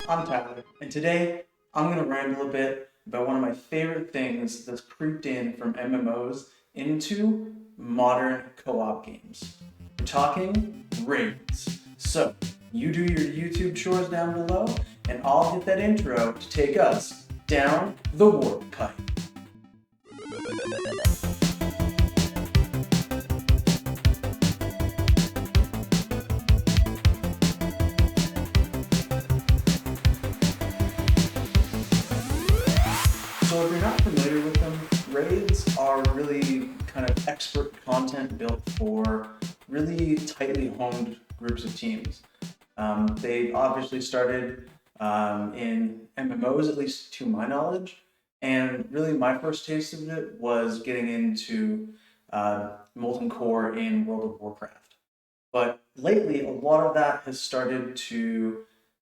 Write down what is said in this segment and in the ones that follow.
I'm Tyler, and today I'm going to ramble a bit about one of my favorite things that's creeped in from MMOs into modern co-op games. We're talking raids. So, you do your YouTube chores down below, and I'll hit that intro to take us down the warp pipe. So if you're not familiar with them, raids are really kind of expert content built for really tightly honed groups of teams. They obviously started in MMOs, at least to my knowledge, and really my first taste of it was getting into Molten Core in World of Warcraft. But lately, a lot of that has started to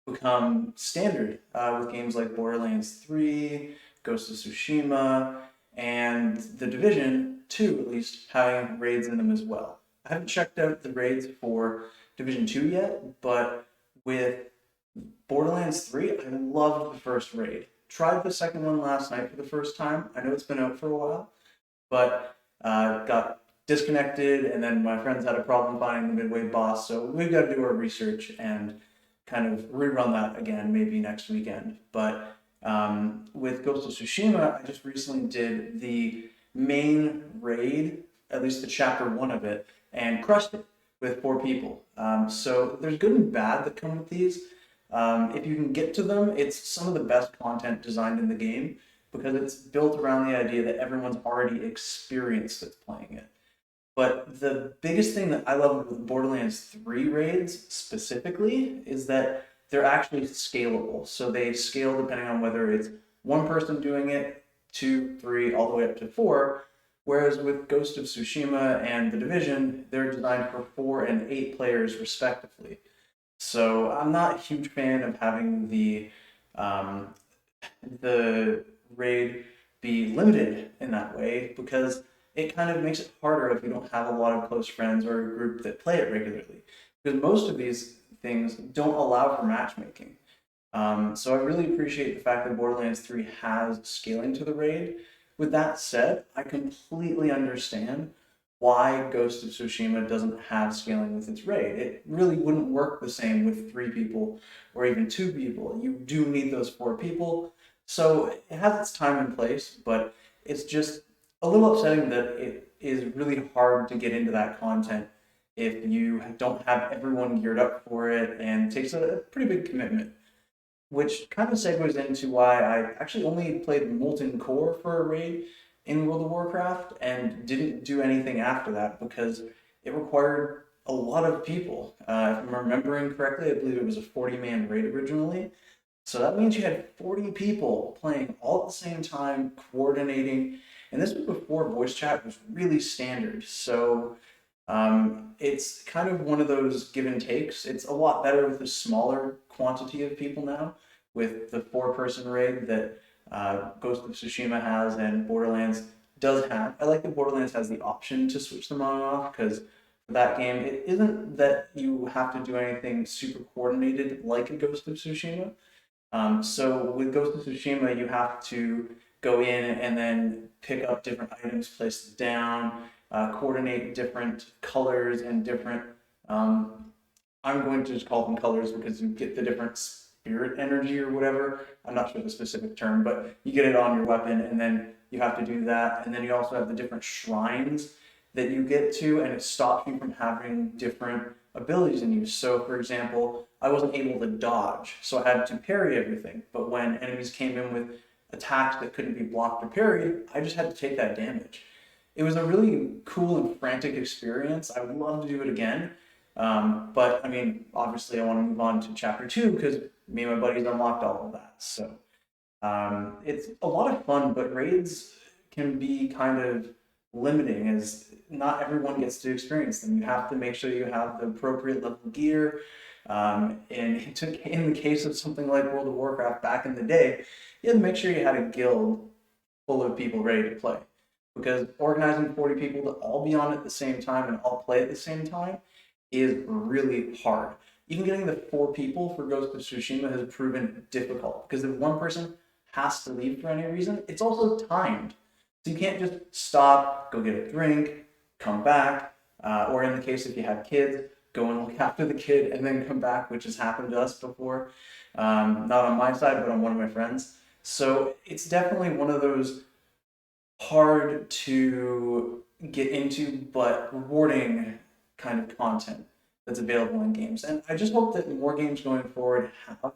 become standard with games like Borderlands 3, Ghost of Tsushima, and The Division 2, at least, having raids in them as well. I haven't checked out the raids for Division 2 yet, but with Borderlands 3, I loved the first raid. Tried the second one last night for the first time. I know it's been out for a while, but got disconnected, and then my friends had a problem finding the midway boss, so we've got to do our research and kind of rerun that again maybe next weekend. But with Ghost of Tsushima, I just recently did the main raid, at least the chapter one of it, and crushed it with 4 people. So there's good and bad that come with these. If you can get to them, it's some of the best content designed in the game because it's built around the idea that everyone's already experienced it playing it. But the biggest thing that I love with Borderlands 3 raids specifically is that they're actually scalable. So they scale depending on whether it's one person doing it, 2, 3, all the way up to 4. Whereas with Ghost of Tsushima and The Division, they're designed for 4 and 8 players respectively. So I'm not a huge fan of having the raid be limited in that way because it kind of makes it harder if you don't have a lot of close friends or a group that play it regularly. Because most of these things don't allow for matchmaking. So I really appreciate the fact that Borderlands 3 has scaling to the raid. With that said, I completely understand why Ghost of Tsushima doesn't have scaling with its raid. It really wouldn't work the same with 3 people or even 2 people. You do need those 4 people. So it has its time and place, but it's just a little upsetting that it is really hard to get into that content if you don't have everyone geared up for it and it takes a pretty big commitment. Which kind of segues into why I actually only played Molten Core for a raid in World of Warcraft and didn't do anything after that because it required a lot of people. If I'm remembering correctly, I believe it was a 40-man raid originally. So that means you had 40 people playing all at the same time, coordinating, and this was before voice chat was really standard. So it's kind of one of those give and takes. It's a lot better with a smaller quantity of people now, with the 4-person raid that Ghost of Tsushima has and Borderlands does have. I like that Borderlands has the option to switch them on and off because for that game, it isn't that you have to do anything super coordinated like a Ghost of Tsushima. So with Ghost of Tsushima, you have to go in and then pick up different items, place them down, coordinate different colors and different. I'm going to just call them colors because you get the different spirit energy or whatever. I'm not sure the specific term, but you get it on your weapon, and then you have to do that. And then you also have the different shrines that you get to, and it stops you from having different abilities in use. So, for example, I wasn't able to dodge, so I had to parry everything. But when enemies came in with attacks that couldn't be blocked or parried, I just had to take that damage. It was a really cool and frantic experience. I would love to do it again. But I mean, obviously, I want to move on to chapter 2 because me and my buddies unlocked all of that. So it's a lot of fun, but raids can be kind of limiting as not everyone gets to experience them. You have to make sure you have the appropriate level of gear. And in the case of something like World of Warcraft back in the day, you had to make sure you had a guild full of people ready to play. Because organizing 40 people to all be on at the same time and all play at the same time is really hard. even getting the 4 people for Ghost of Tsushima has proven difficult because if one person has to leave for any reason, it's also timed. So you can't just stop, go get a drink, come back, or in the case if you have kids, go and look after the kid and then come back, which has happened to us before. Not on my side, but on one of my friends. So it's definitely one of those hard to get into but rewarding kind of content that's available in games. And I just hope that more games going forward have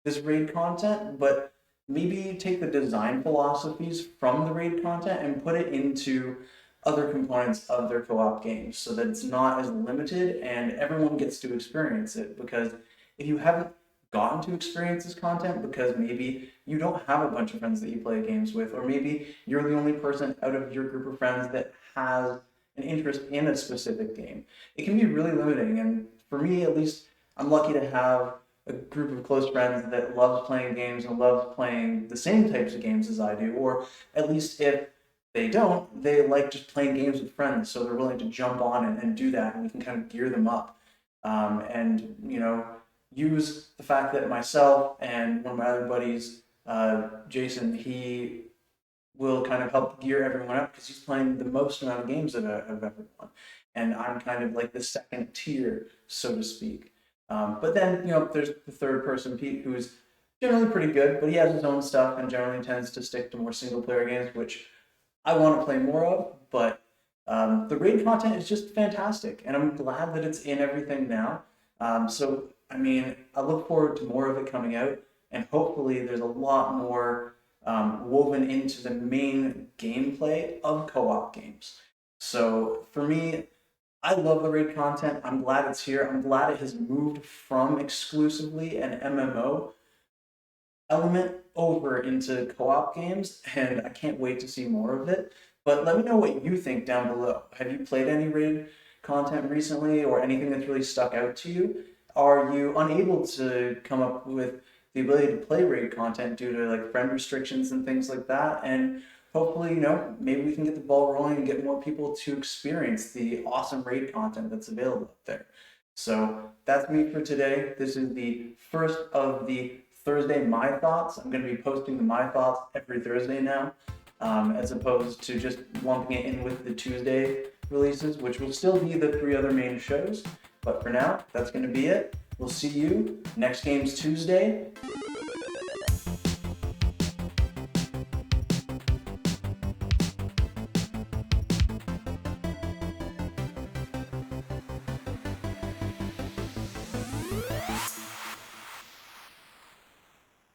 this raid content, but maybe take the design philosophies from the raid content and put it into other components of their co-op games so that it's not as limited and everyone gets to experience it. Because if you haven't gotten to experience this content because maybe you don't have a bunch of friends that you play games with, or maybe you're the only person out of your group of friends that has an interest in a specific game, it can be really limiting. And for me, at least, I'm lucky to have a group of close friends that loves playing games and loves playing the same types of games as I do, or at least if they don't, they like just playing games with friends, so they're willing to jump on and do that, and we can kind of gear them up. And, use the fact that myself and one of my other buddies, Jason, he will kind of help gear everyone up because he's playing the most amount of games of everyone. And I'm kind of like the second tier, so to speak. But then, there's the third person, Pete, who's generally pretty good, but he has his own stuff and generally tends to stick to more single player games, which I want to play more of. But the raid content is just fantastic, and I'm glad that it's in everything now. So, I mean, I look forward to more of it coming out, and hopefully there's a lot more woven into the main gameplay of co-op games. So for me, I love the raid content. I'm glad it's here. I'm glad it has moved from exclusively an MMO element over into co-op games, and I can't wait to see more of it. But let me know what you think down below. Have you played any raid content recently, or anything that's really stuck out to you? Are you unable to come up with the ability to play raid content due to like friend restrictions and things like that? And hopefully, maybe we can get the ball rolling and get more people to experience the awesome raid content that's available up there. So that's me for today. This is the first of the Thursday My Thoughts. I'm going to be posting the My Thoughts every Thursday now, as opposed to just lumping it in with the Tuesday releases, which will still be the 3 other main shows. But for now, that's going to be it. We'll see you next game's Tuesday.